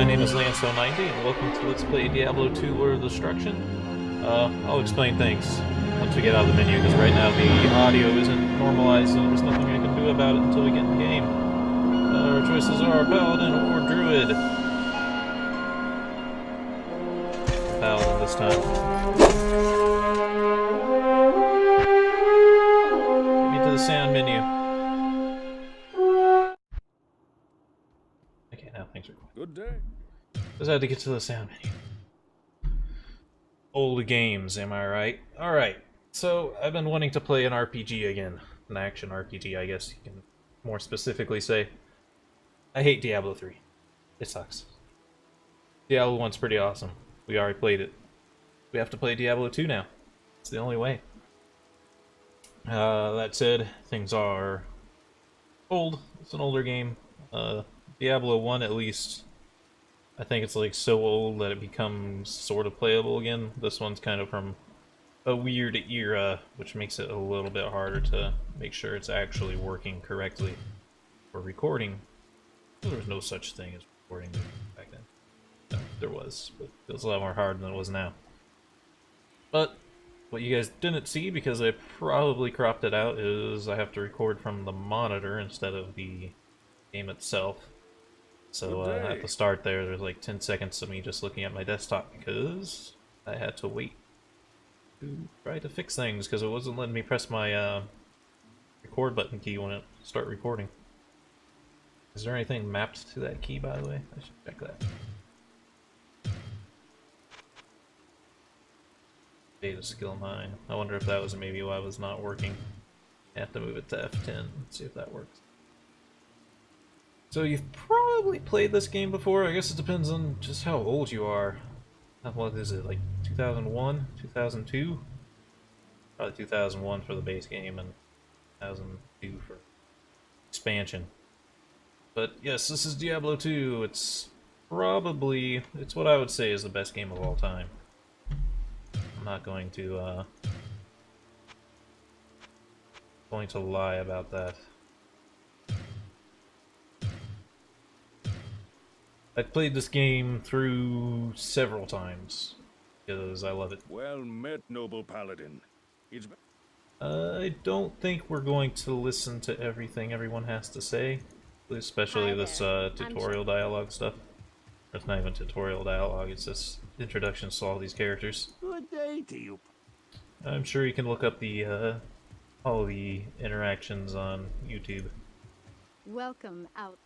name is Lance090, and welcome to Let's Play Diablo 2 Lord of Destruction. I'll explain things once we get out of the menu, because right now the audio isn't normalized, and there's nothing I can do about it until we get in the game. Our choices are Paladin or Druid. Paladin this time. Get me to the sound menu. Okay, now things are cool. Good day. Just had to get to the sound menu. Old games, am I right? Alright, so I've been wanting to play an RPG again. An action RPG, I guess you can more specifically say. I hate Diablo 3. It sucks. Diablo 1's pretty awesome. We already played it. We have to play Diablo 2 now. It's the only way. That said, things are old. It's an older game. Diablo 1, at least, I think it's like so old that it becomes sort of playable again. This one's kind of from a weird era, which makes it a little bit harder to make sure it's actually working correctly for recording. Well, there was no such thing as recording back then. No, there was, but it was a lot more hard than it was now. But what you guys didn't see, because I probably cropped it out, is I have to record from the monitor instead of the game itself. So at the start there's like 10 seconds of me just looking at my desktop because I had to wait to try to fix things because it wasn't letting me press my record button key when it start recording. Is there anything mapped to that key, by the way? I should check that. Data skill 9. I wonder if that was maybe why it was not working. I have to move it to F10 and see if that works. So you've probably played this game before. I guess it depends on just how old you are. What is it, like 2001, 2002? Probably 2001 for the base game and 2002 for expansion. But yes, this is Diablo 2. It's what I would say is the best game of all time. I'm not going to lie about that. I've played this game through several times because I love it. Well met, noble paladin. I don't think we're going to listen to everything everyone has to say, especially this tutorial dialogue stuff. It's not even tutorial dialogue, it's just introductions to all these characters. Good day to you. I'm sure you can look up the all the interactions on YouTube. Welcome out.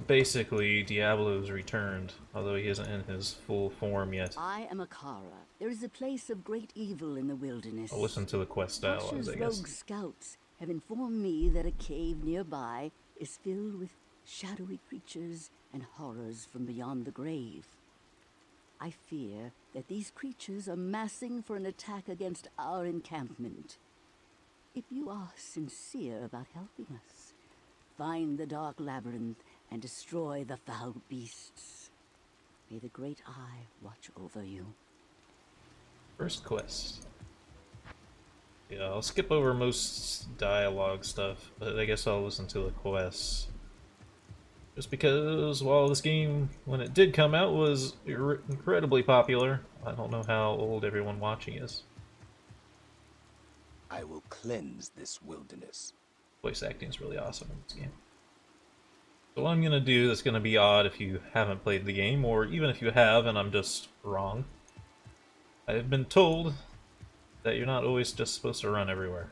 Basically, Diablo's returned, although he isn't in his full form yet. I am Akara. There is a place of great evil in the wilderness. I'll listen to the quest dialogues, I guess. Rogue scouts have informed me that a cave nearby is filled with shadowy creatures and horrors from beyond the grave. I fear that these creatures are massing for an attack against our encampment. If you are sincere about helping us, find the dark labyrinth and destroy the foul beasts. May the great eye watch over you. First quest. Yeah, I'll skip over most dialogue stuff, but I guess I'll listen to the quests. Just because, while this game, when it did come out, was incredibly popular, I don't know how old everyone watching is. I will cleanse this wilderness. Voice acting is really awesome in this game. So what I'm going to do that's going to be odd if you haven't played the game, or even if you have and I'm just wrong. I've been told that you're not always just supposed to run everywhere.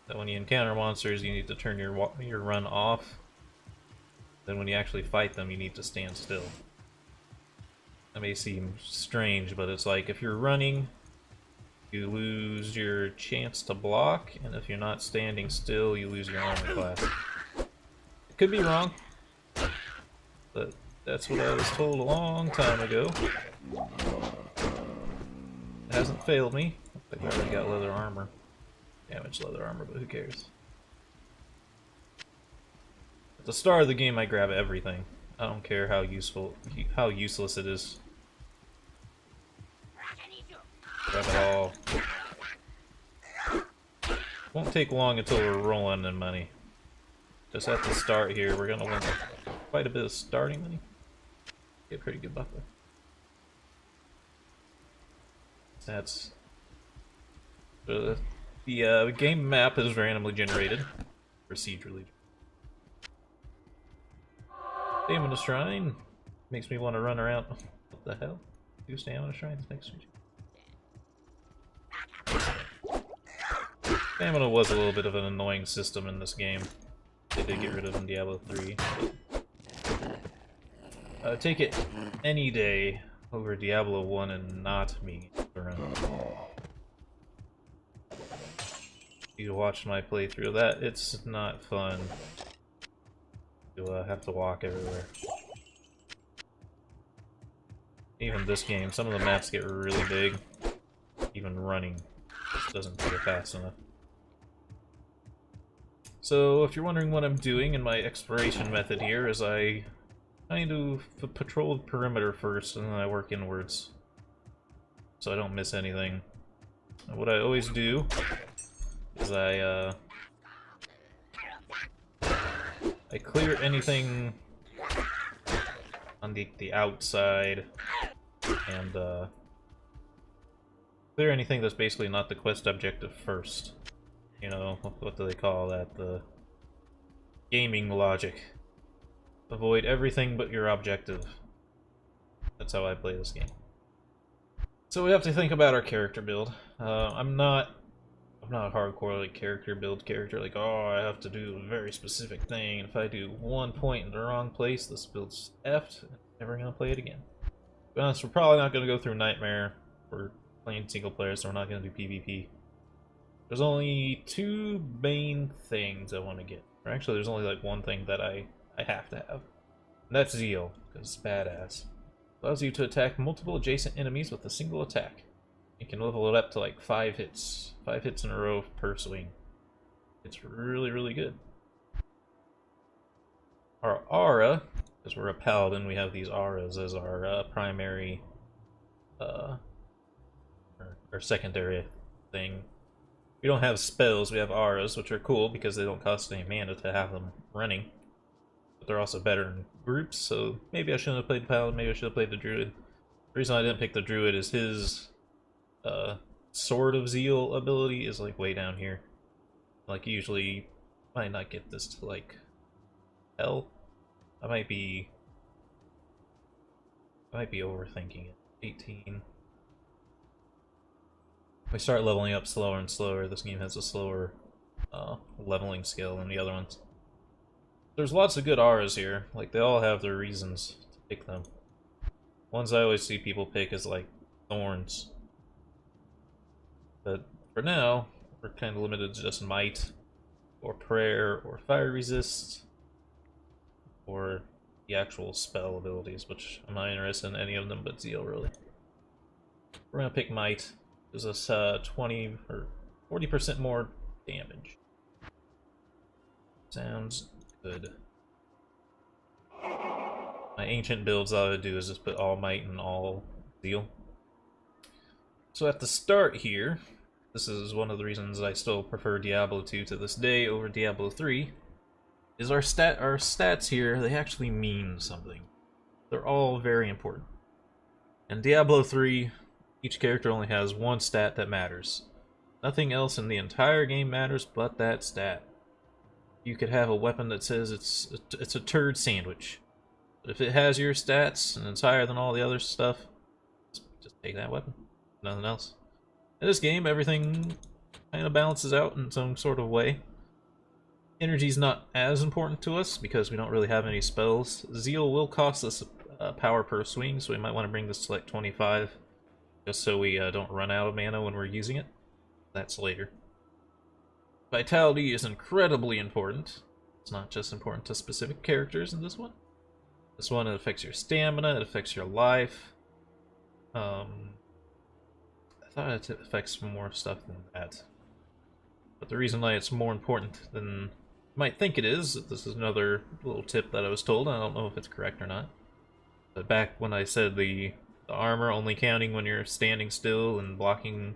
That when you encounter monsters you need to turn your run off. Then when you actually fight them you need to stand still. That may seem strange, but it's like if you're running you lose your chance to block, and if you're not standing still you lose your armor class. Could be wrong, but that's what I was told a long time ago. It hasn't failed me. I think I already got leather armor. Damaged leather armor, but who cares? At the start of the game I grab everything. I don't care how useless it is. Grab it all. Won't take long until we're rolling in money. Just at the start here, we're gonna win quite a bit of starting money. Get a pretty good buffer. Stats. The game map is randomly generated, procedurally. Stamina Shrine makes me want to run around. What the hell? 2 Stamina Shrines next to each other. Stamina was a little bit of an annoying system in this game. They did get rid of in Diablo 3. Take it any day over Diablo 1 and not me around. You watch my playthrough of that, it's not fun. You have to walk everywhere. Even this game, some of the maps get really big. Even running just doesn't go fast enough. So, if you're wondering what I'm doing in my exploration method here, is I kind of patrol the perimeter first, and then I work inwards. So I don't miss anything. And what I always do is I clear anything on the outside, and clear anything that's basically not the quest objective first. You know, what do they call that? The gaming logic. Avoid everything but your objective. That's how I play this game. So we have to think about our character build. I'm not a hardcore like character build character, like, oh, I have to do a very specific thing, and if I do one point in the wrong place, this build's effed, and I'm never gonna play it again. To be honest, we're probably not gonna go through Nightmare for playing single player, so we're not gonna do PvP. There's only 2 main things I want to get. Or actually, there's only like one thing that I have to have. And that's Zeal, because it's badass. Allows you to attack multiple adjacent enemies with a single attack. You can level it up to like 5 hits. 5 hits in a row per swing. It's really, really good. Our aura, because we're a paladin, we have these auras as our primary, or secondary thing. We don't have spells, we have auras, which are cool because they don't cost any mana to have them running. But they're also better in groups, so maybe I shouldn't have played the paladin, maybe I should have played the druid. The reason I didn't pick the druid is his Sword of Zeal ability is like way down here. Like usually might not get this to like hell. I might be overthinking it. 18. We start leveling up slower and slower. This game has a slower leveling scale than the other ones. There's lots of good auras here. Like, they all have their reasons to pick them. Ones I always see people pick is like thorns. But for now, we're kind of limited to just might, or prayer, or fire resist, or the actual spell abilities, which I'm not interested in any of them but Zeal, really. We're gonna pick might. Gives us 20 or 40% more damage. Sounds good. My ancient builds, all I would do is just put all might and all Zeal. So at the start here, this is one of the reasons I still prefer Diablo 2 to this day over Diablo 3, is our stats here, they actually mean something. They're all very important. In Diablo 3, each character only has one stat that matters. Nothing else in the entire game matters but that stat. You could have a weapon that says it's a turd sandwich. But if it has your stats and it's higher than all the other stuff, just take that weapon. Nothing else. In this game, everything kind of balances out in some sort of way. Energy's not as important to us because we don't really have any spells. Zeal will cost us power per swing, so we might want to bring this to like 25. Just so we don't run out of mana when we're using it. That's later. Vitality is incredibly important. It's not just important to specific characters in this one. This one, it affects your stamina, it affects your life. I thought it affects more stuff than that. But the reason why it's more important than you might think it is, this is another little tip that I was told, I don't know if it's correct or not. But back when I said the armor only counting when you're standing still and blocking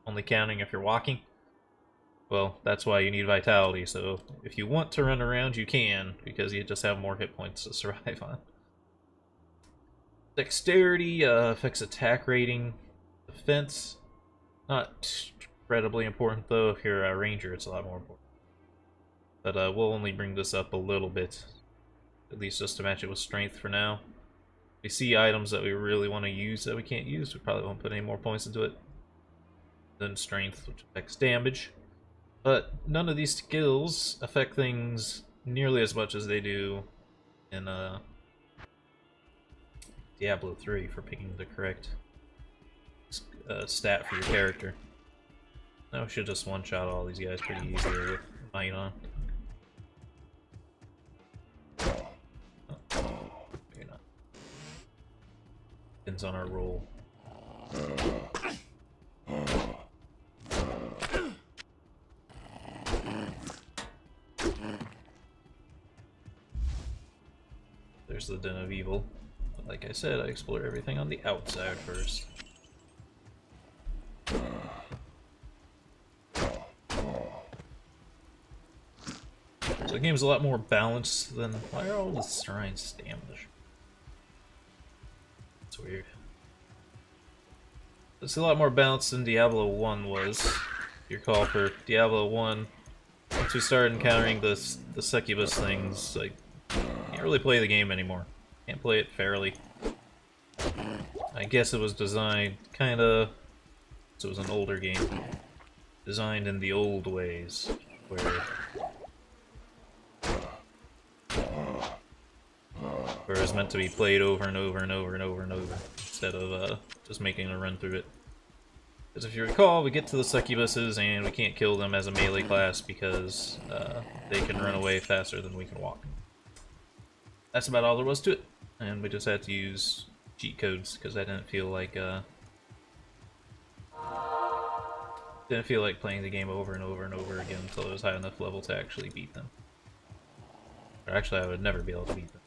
only counting if you're walking. well, that's why you need vitality, so if you want to run around, you can, because you just have more hit points to survive on. Dexterity affects attack rating. Defense, not incredibly important, though. If you're a ranger, it's a lot more important. But we'll only bring this up a little bit, at least just to match it with strength for now. If we see items that we really want to use that we can't use, we probably won't put any more points into it. Then strength, which affects damage. But none of these skills affect things nearly as much as they do in Diablo 3 for picking the correct stat for your character. Now we should just one-shot all these guys pretty easily with Might on. Oh, maybe not. Depends on our roll. There's the Den of Evil. But like I said, I explore everything on the outside first. So the game's a lot more balanced than... Why are all the shrines damaged? It's weird. It's a lot more balanced than Diablo 1 was. If you recall, for Diablo 1, once we started encountering the succubus things, like, can't really play the game anymore. Can't play it fairly. I guess it was designed kinda... So it was an older game. Designed in the old ways, where it was meant to be played over and over and over and over and over, instead of just making a run through it. Because if you recall, we get to the succubuses and we can't kill them as a melee class because they can run away faster than we can walk. That's about all there was to it, and we just had to use cheat codes because I didn't feel like playing the game over and over and over again until it was high enough level to actually beat them. Or actually, I would never be able to beat them.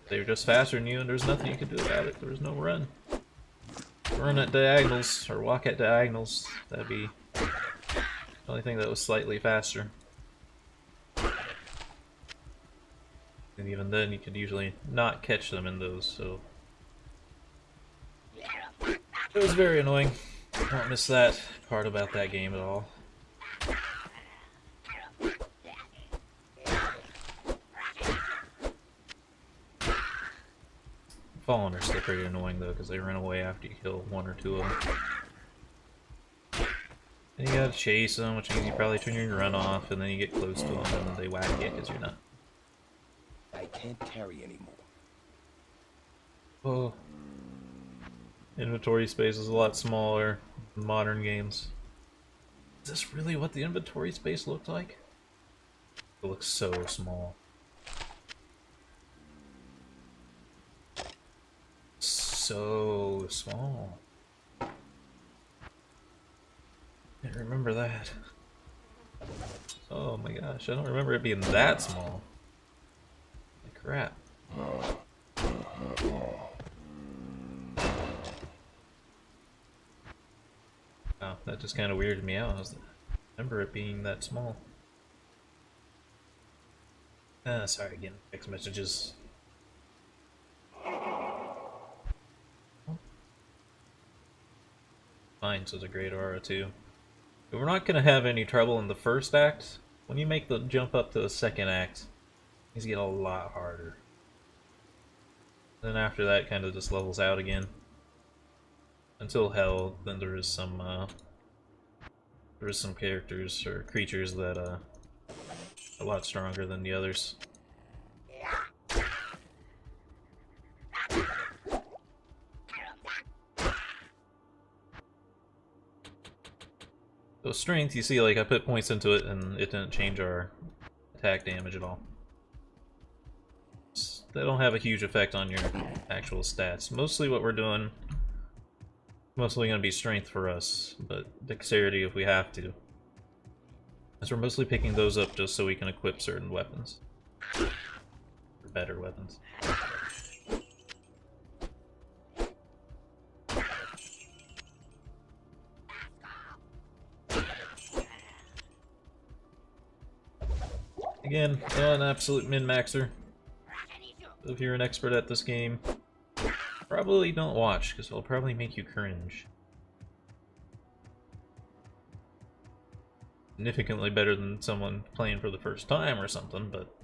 They were just faster than you, and there's nothing you could do about it. There was no run. Run at diagonals, or walk at diagonals. That'd be the only thing that was slightly faster. And even then, you could usually not catch them in those, so... It was very annoying. I don't miss that part about that game at all. Fallen are still pretty annoying though, because they run away after you kill one or two of them. Then you gotta chase them, which means you probably turn your run off, and then you get close to them, and then they whack you because you're not. I can't carry anymore. Oh. Inventory space is a lot smaller in modern games. Is this really what the inventory space looked like? It looks so small. So small. Can't remember that. Oh my gosh, I don't remember it being that small. Holy crap. Oh, that just kind of weirded me out. I remember it being that small. Sorry again. Text messages. Mines was a great aura too. But we're not going to have any trouble in the first act. When you make the jump up to the second act, things get a lot harder. Then after that, it kind of just levels out again. Until hell, then there is some characters or creatures that are a lot stronger than the others. So strength, you see, like I put points into it and it didn't change our attack damage at all. They don't have a huge effect on your actual stats. Mostly what we're doing, mostly going to be strength for us, but dexterity if we have to. As we're mostly picking those up just so we can equip certain weapons. Or better weapons. Again, an absolute min-maxer. If you're an expert at this game, probably don't watch, because it'll probably make you cringe. Significantly better than someone playing for the first time or something, but...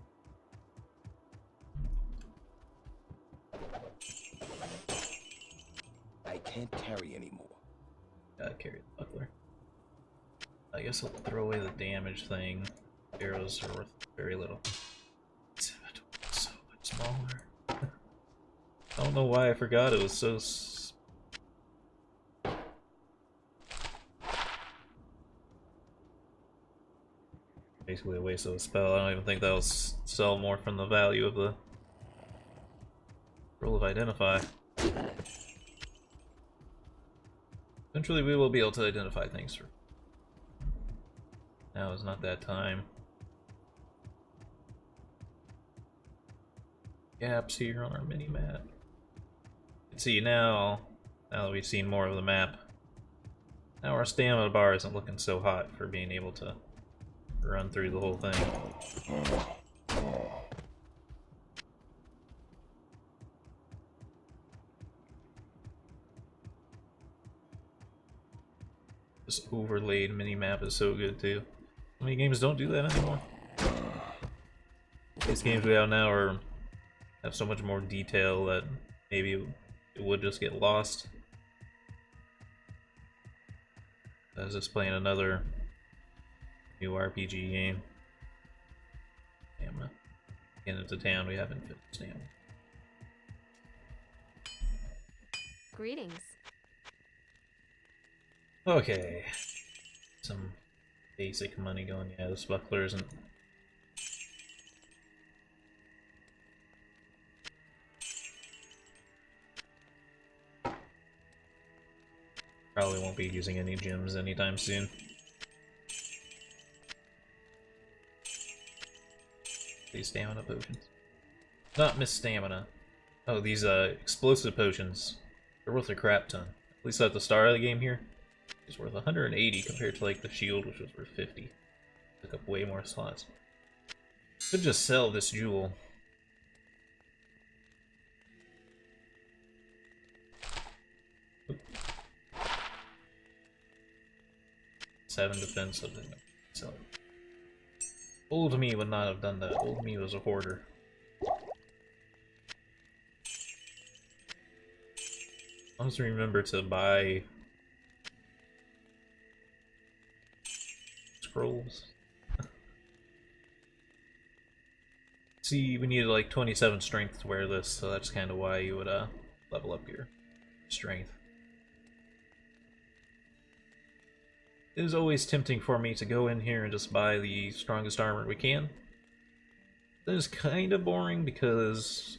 I can't carry anymore. Gotta carry the buckler. I guess I'll throw away the damage thing. Arrows are worth very little. So much smaller. I don't know why I forgot it was so... Basically a waste of a spell. I don't even think that'll sell more from the value of the roll of Identify. Eventually we will be able to identify things. Now is not that time. Gaps here on our mini-map. You can see now that we've seen more of the map, now our stamina bar isn't looking so hot for being able to run through the whole thing. This overlaid mini-map is so good too. How many games don't do that anymore? These games we have now have so much more detail that maybe it would just get lost. I was just playing another new RPG game. Damn, getting into town, we haven't finished now. Greetings. Okay. Some basic money going. Yeah, this buckler isn't... Probably won't be using any gems anytime soon. These stamina potions. Not miss stamina. Oh, these explosive potions. They're worth a crap ton. At least at the start of the game here. It's worth 180 compared to like the shield, which was worth 50. Took up way more slots. Could just sell this jewel. Oop. 7 defense, so then sell it. Old me would not have done that. Old me was a hoarder. I always remember to buy scrolls. See, we needed like 27 strength to wear this, so that's kind of why you would level up your strength. It is always tempting for me to go in here and just buy the strongest armor we can. That is kind of boring because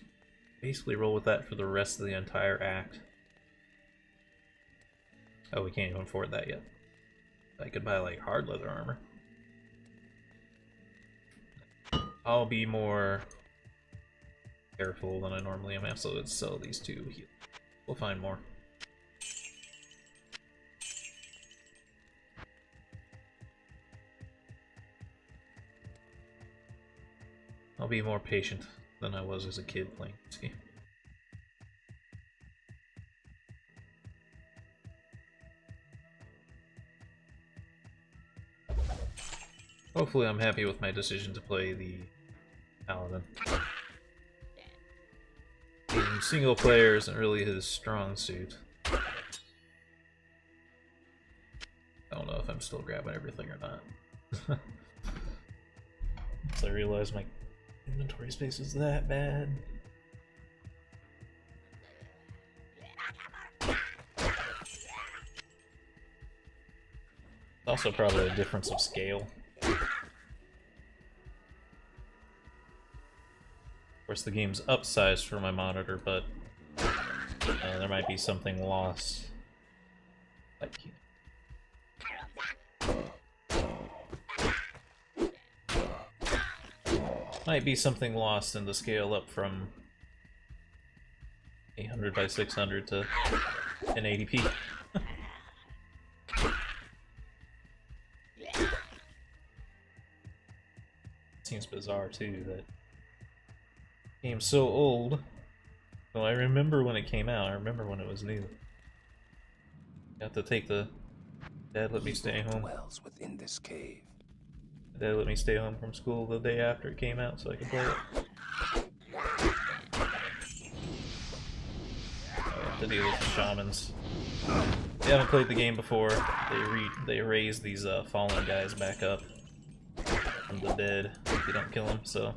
basically roll with that for the rest of the entire act. Oh, we can't even afford that yet. I could buy like hard leather armor. I'll be more careful than I normally am, so let's sell these two. We'll find more. I'll be more patient than I was as a kid playing this game. Hopefully I'm happy with my decision to play the Paladin. Being single player isn't really his strong suit. I don't know if I'm still grabbing everything or not. So I realize my inventory space is that bad. It's also probably a difference of scale. Of course, the game's upsized for my monitor, but there might be something lost. Like, might be something lost in the scale up from 800 by 600 to 1080p. seems bizarre too that game's so old. Well, I remember when it came out. I remember when it was new. Got to take the Dad let me stay home. Dwells within this cave. Dad let me stay home from school the day after it came out so I could play it. I have to deal with the shamans. If you haven't played the game before, they raise these fallen guys back up from the dead if you don't kill them, so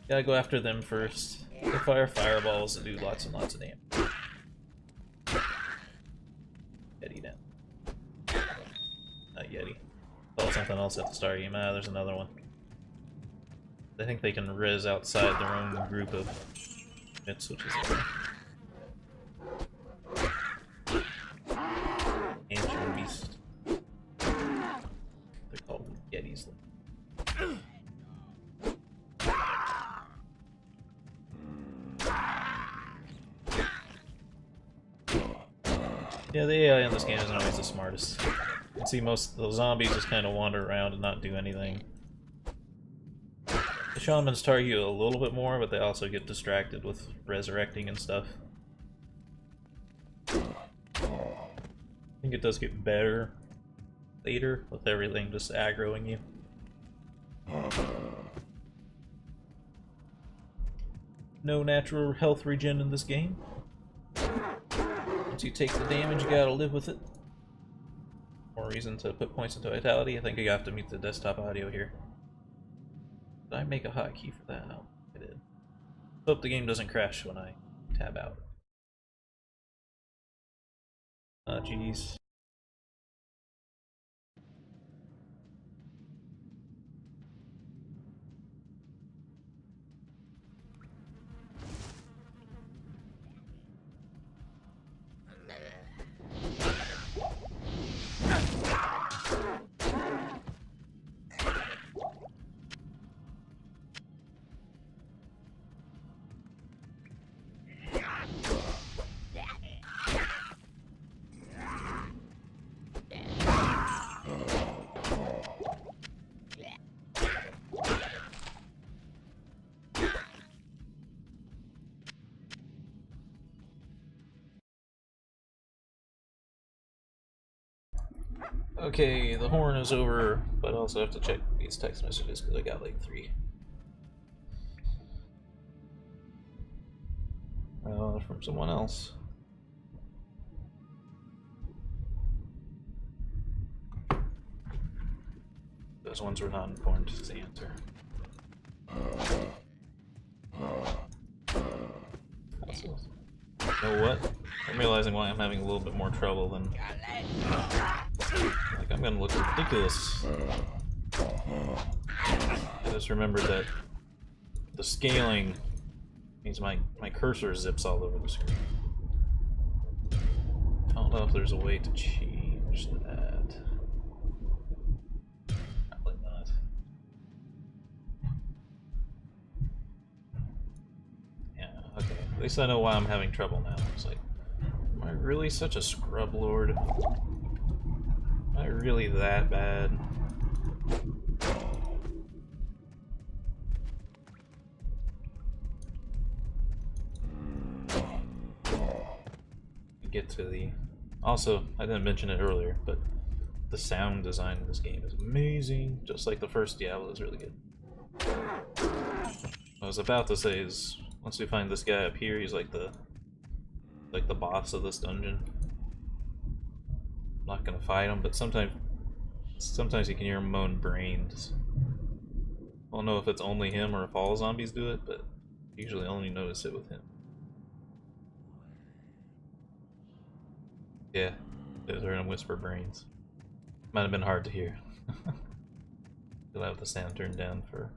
gotta go after them first. They fire fireballs that do lots and lots of damage. Yeti down. Not Yeti. Thought something else at the start of the game. Ah, there's another one. I think they can res outside their own group of units, which is ancient beast. They're called Yetis. Yeah, the AI in this game isn't always the smartest. You can see most of the zombies just kind of wander around and not do anything. The shamans target you a little bit more, but they also get distracted with resurrecting and stuff. I think it does get better later with everything just aggroing you. No natural health regen in this game. Once you take the damage, you gotta live with it. More reason to put points into vitality. I think you have to mute the desktop audio here. Did I make a hotkey for that? No, I did. Hope the game doesn't crash when I tab out. Oh, jeez. Okay, the horn is over, but I also have to check these text messages because I got like 3. From someone else. Those ones were not important to answer. You know what? I'm realizing why I'm having a little bit more trouble than... Like, I'm gonna look ridiculous. I just remembered that the scaling means my cursor zips all over the screen. I don't know if there's a way to change that. Probably not. Yeah, okay. At least I know why I'm having trouble now. It's like, am I really such a scrub lord? Am I really that bad? Get to the... Also, I didn't mention it earlier, but the sound design in this game is amazing. Just like the first Diablo is really good. I was about to say is, once we find this guy up here, he's like the boss of this dungeon. I'm not gonna fight him, but sometimes you can hear him moan brains. I don't know if it's only him or if all zombies do it, but I usually only notice it with him. Yeah, I heard him whisper brains. Might have been hard to hear. You'll have the sound turned down for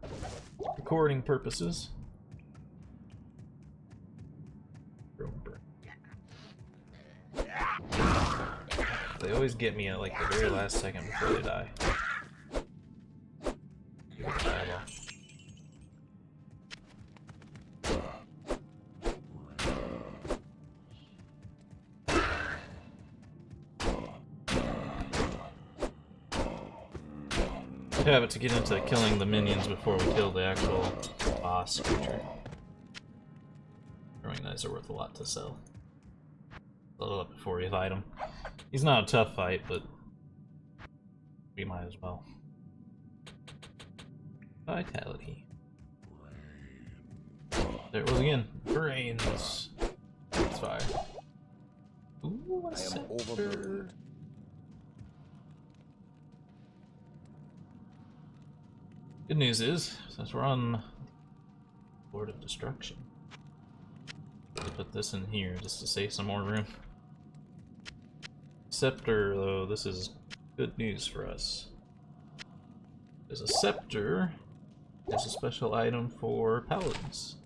recording purposes. They always get me at like the very last second before they die. have it to get into killing the minions before we kill the actual boss creature. Throwing knives are worth a lot to sell. Level up before we fight him. He's not a tough fight, but we might as well. Vitality. There it was again. Brains. It's fire. Ooh, I am overburdened. Good news is, since we're on the Lord of Destruction, I'll put this in here just to save some more room. Scepter, though, this is good news for us. There's a scepter. There's a special item for paladins.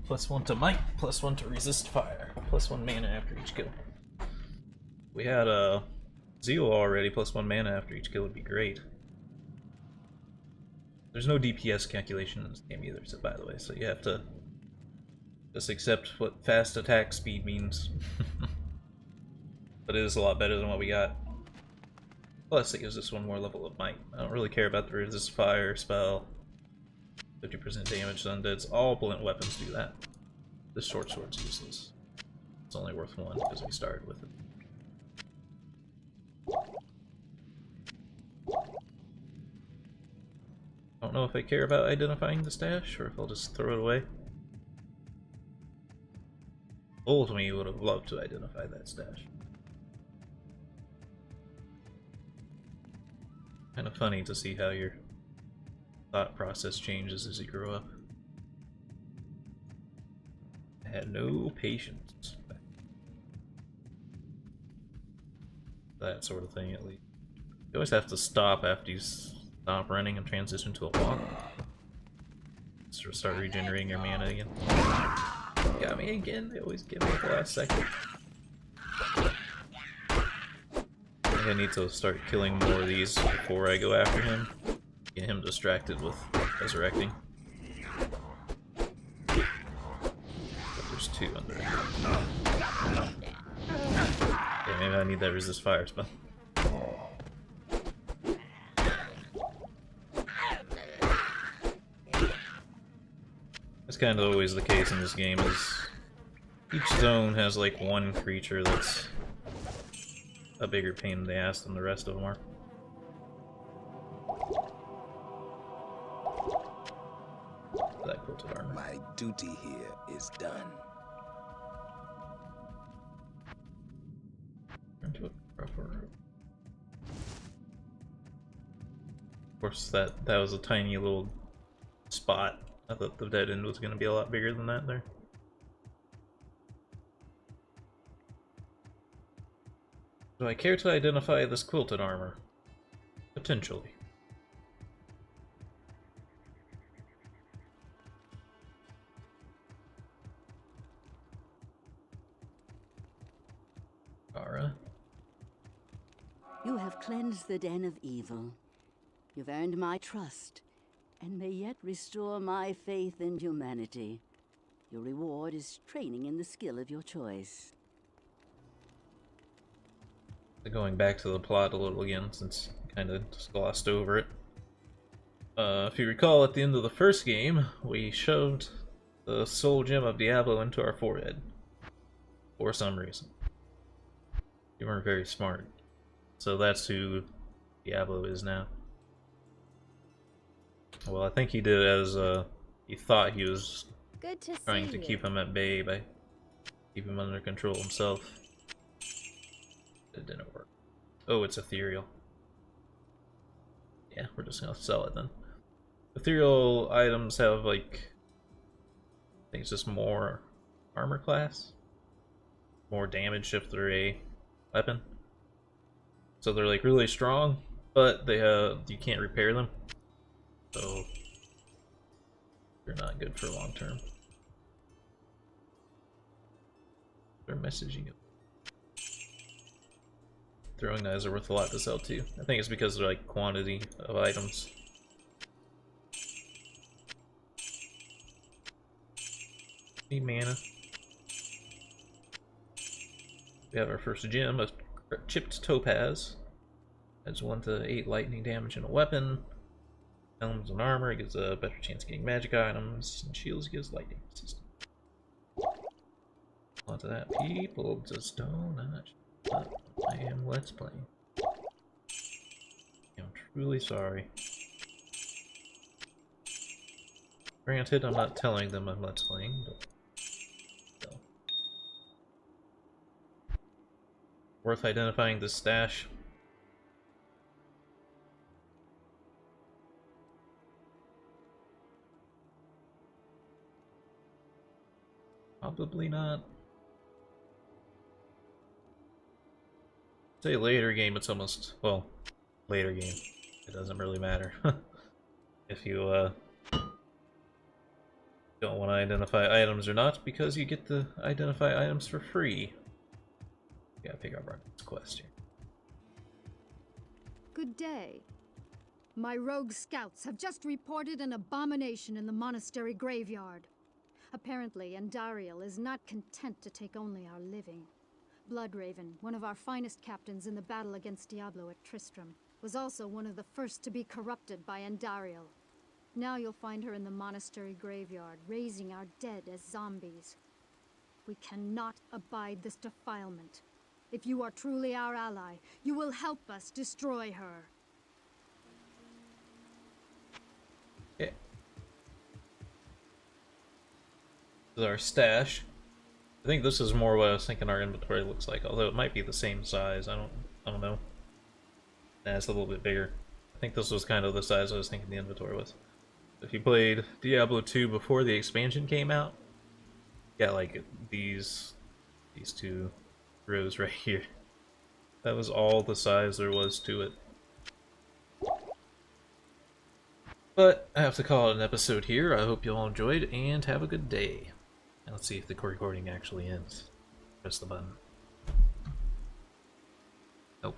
+1 to might, +1 to resist fire, +1 mana after each kill. We had a Zeal already, +1 mana after each kill would be great. There's no DPS calculation in this game either, so by the way, so you have to just accept what fast attack speed means. But it is a lot better than what we got. Plus, it gives us one more level of might. I don't really care about the resist fire spell. 50% damage to undeads. All blunt weapons do that. This short sword's useless. It's only worth 1 because we started with it. I don't know if I care about identifying the stash or if I'll just throw it away. Old me would have loved to identify that stash. Kind of funny to see how your thought process changes as you grow up. I had no patience. That sort of thing, at least. You always have to stop after you stop running and transition to a walk. Start regenerating your mana again. Got me again. They always get me at the last second. I think I need to start killing more of these before I go after him. Get him distracted with resurrecting. But there's 2 under it. Yeah, maybe I need that resist fire spell. That's kind of always the case in this game, is each zone has like one creature that's a bigger pain in the ass than the rest of them are. That quilted armor. My duty here is done. Into a proper. Of course, that was a tiny little spot. I thought the dead end was going to be a lot bigger than that there. Do I care to identify this quilted armor? Potentially. Ara. You have cleansed the den of evil. You've earned my trust, and may yet restore my faith in humanity. Your reward is training in the skill of your choice. Going back to the plot a little again, since I kind of just glossed over it. If you recall, at the end of the first game, we shoved the soul gem of Diablo into our forehead. For some reason. You weren't very smart. So that's who Diablo is now. Well, I think he did as he thought he was Good to trying see to you. keep him at bay by keeping him under control himself. It didn't work. Oh, it's ethereal. Yeah, we're just gonna sell it then. Ethereal items have like, I think it's just more armor class, more damage if they're a weapon. So they're like really strong, but they you can't repair them. So they're not good for long term. They're messaging you. Throwing knives are worth a lot to sell too. I think it's because they're like quantity of items. Need mana. We have our first gem, a chipped topaz. Adds 1 to 8 lightning damage in a weapon. Helms and armor gives a better chance of getting magic items, and shields gives lightning resistance. Onto that, people just don't shut up. I am let's playing. I'm truly sorry. Granted, I'm not telling them I'm let's playing, but still. Worth identifying the stash. Probably not. Say later game, it's almost, well, later game. It doesn't really matter. If you don't want to identify items or not, because you get to identify items for free. Gotta pick up our next quest here. Good day. My rogue scouts have just reported an abomination in the monastery graveyard. Apparently, Andariel is not content to take only our living. Bloodraven, one of our finest captains in the battle against Diablo at Tristram, was also one of the first to be corrupted by Andariel. Now you'll find her in the monastery graveyard, raising our dead as zombies. We cannot abide this defilement. If you are truly our ally, you will help us destroy her. Okay. This is our stash. I think this is more what I was thinking our inventory looks like, although it might be the same size. I don't know. Nah, it's a little bit bigger. I think this was kind of the size I was thinking the inventory was. If you played Diablo 2 before the expansion came out, yeah, like these two rows right here. That was all the size there was to it. But I have to call it an episode here. I hope you all enjoyed, and have a good day. And let's see if the recording actually ends. Press the button. Nope.